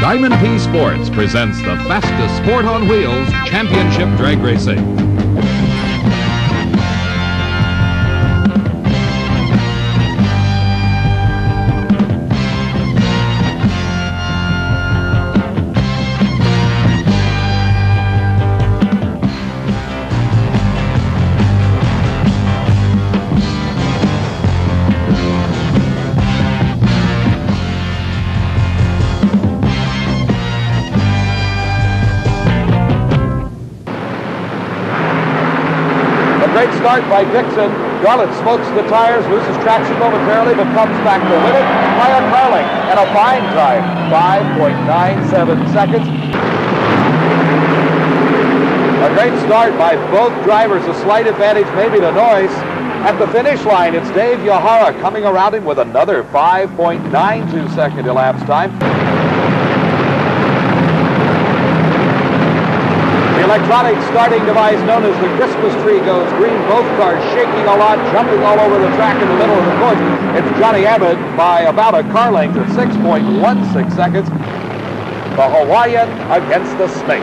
Diamond P Sports presents the fastest sport on wheels, championship drag racing. Great start by Dixon. Garlits smokes the tires, loses traction momentarily, but comes back to win it by a Carling and a fine time, 5.97 seconds. A great start by both drivers, a slight advantage maybe to Noyce. At the finish line, it's Dave Uyehara coming around him with another 5.92 second elapsed time. Electronic starting device known as the Christmas tree goes green. Both cars shaking a lot, jumping all over the track in the middle of the course. It's Johnny Abbott by about a car length at 6.16 seconds. The Hawaiian against the Snake.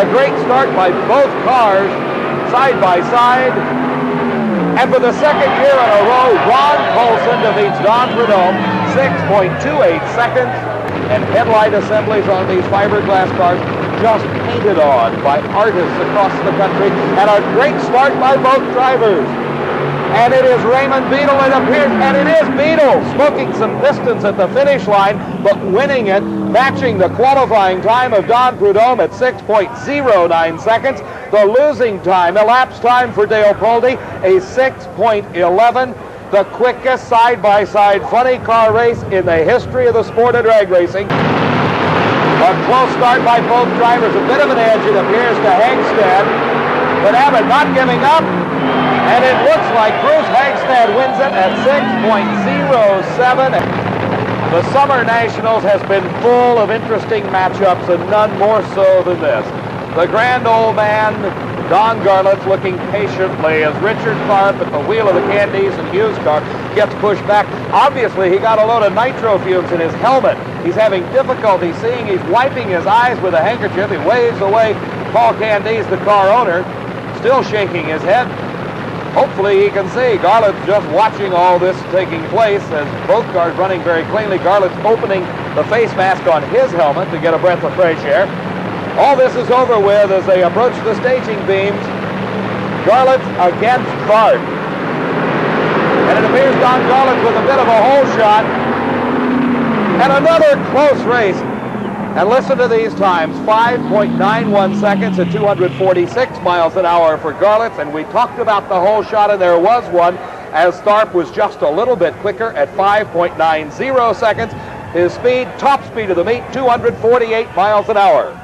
A great start by both cars, side by side. And for the second year in a row, Colson defeats Prudhomme, 6.28 seconds. And headlight assemblies on these fiberglass cars just painted on by artists across the country, and a great start by both drivers. And it is Raymond Beadle, it appears, and it is Beadle smoking some distance at the finish line, but winning it, matching the qualifying time of Prudhomme at 6.09 seconds. The losing time, elapsed time for Dale Poldy, a 6.11. The quickest side-by-side funny car race in the history of the sport of drag racing. A close start by both drivers. A bit of an edge, it appears, to Hagestad. But Abbott not giving up. And it looks like Bruce Hagestad wins it at 6.07. The Summernationals has been full of interesting matchups, and none more so than this. The grand old man, Don Garlits, looking patiently as Richard Tharp at the wheel of the Candies and Hughes car gets pushed back. Obviously, he got a load of nitro fumes in his helmet. He's having difficulty seeing. He's wiping his eyes with a handkerchief. He waves away Paul Candies, the car owner, still shaking his head. Hopefully he can see. Garlits just watching all this taking place as both cars running very cleanly. Garlits opening the face mask on his helmet to get a breath of fresh air. All this is over with as they approach the staging beams. Garlits against Tharp. And it appears Don Garlits with a bit of a hole shot. And another close race. And listen to these times. 5.91 seconds at 246 miles an hour for Garlits. And we talked about the hole shot, and there was one, as Tharp was just a little bit quicker at 5.90 seconds. His speed, top speed of the meet, 248 miles an hour.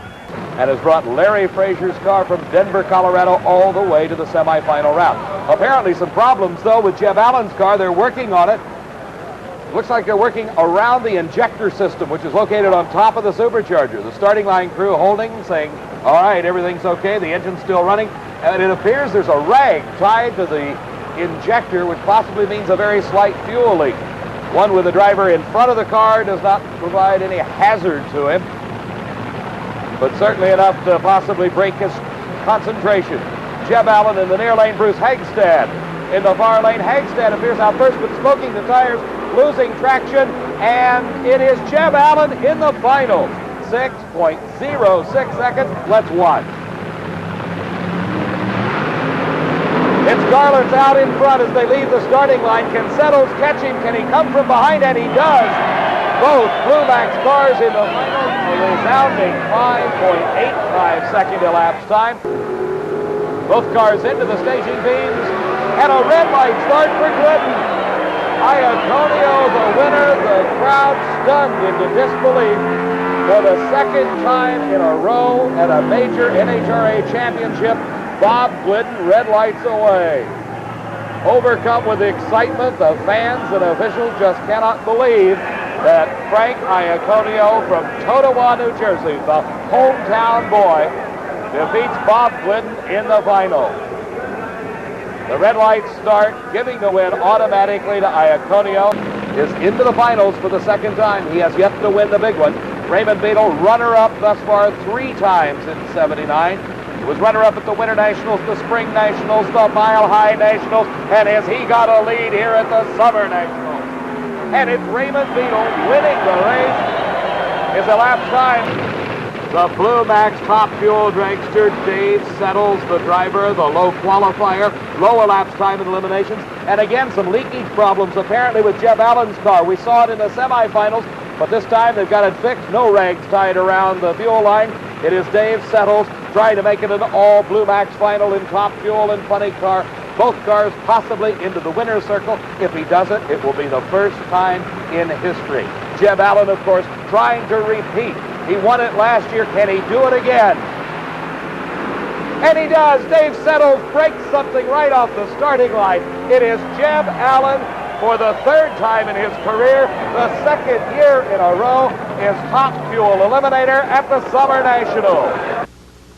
And has brought Larry Frazier's car from Denver, Colorado, all the way to the semifinal round. Apparently some problems, though, with Jeb Allen's car. They're working on it. Looks like they're working around the injector system, which is located on top of the supercharger. The starting line crew holding, saying, all right, everything's okay, the engine's still running. And it appears there's a rag tied to the injector, which possibly means a very slight fuel leak. One with the driver in front of the car does not provide any hazard to him, but certainly enough to possibly break his concentration. Jeb Allen in the near lane, Bruce Hagestad in the far lane. Hagestad appears out first, but smoking the tires, losing traction, and it is Jeb Allen in the finals. 6.06 seconds. Let's watch. It's Garlits out in front as they leave the starting line. Can Settles catch him? Can he come from behind? And he does. Both Blue-Max cars in the finals, a resounding 5.85 second elapsed time. Both cars into the staging beams, and a red light start for Glidden. Iaconio, the winner, the crowd stunned into disbelief for the second time in a row at a major NHRA championship. Bob Glidden, red lights away. Overcome with excitement, the fans and officials just cannot believe that Frank Iaconio from Totowa, New Jersey, the hometown boy, defeats Bob Glidden in the final. The red lights start, giving the win automatically to Iaconio. Is into the finals for the second time. He has yet to win the big one. Raymond Beadle, runner-up thus far 3 times in '79. He was runner-up at the Winter Nationals, the Spring Nationals, the Mile High Nationals, and as he got a lead here at the Summer Nationals. And it's Raymond Beadle winning the race. His elapsed time. The Blue Max Top Fuel dragster Dave Settles, the driver, the low qualifier, low elapsed time in eliminations, and again some leakage problems apparently with Jeb Allen's car. We saw it in the semifinals, but this time they've got it fixed. No rags tied around the fuel line. It is Dave Settles trying to make it an all Blue Max final in Top Fuel and funny car. Both cars possibly into the winner's circle. If he doesn't, it will be the first time in history. Jeb Allen, of course, trying to repeat. He won it last year. Can he do it again? And he does. Dave Settles breaks something right off the starting line. It is Jeb Allen for the 3rd time in his career. The 2nd year in a row is Top Fuel Eliminator at the Summer Nationals.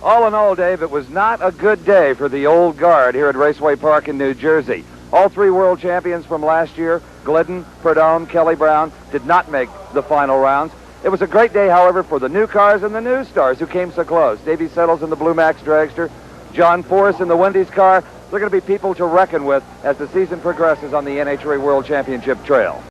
All in all, Dave, it was not a good day for the old guard here at Raceway Park in New Jersey. All 3 world champions from last year, Glidden, Prudhomme, Kelly Brown, did not make the final rounds. It was a great day, however, for the new cars and the new stars who came so close. Davey Settles in the Blue Max dragster, John Force in the Wendy's car. They're going to be people to reckon with as the season progresses on the NHRA World Championship trail.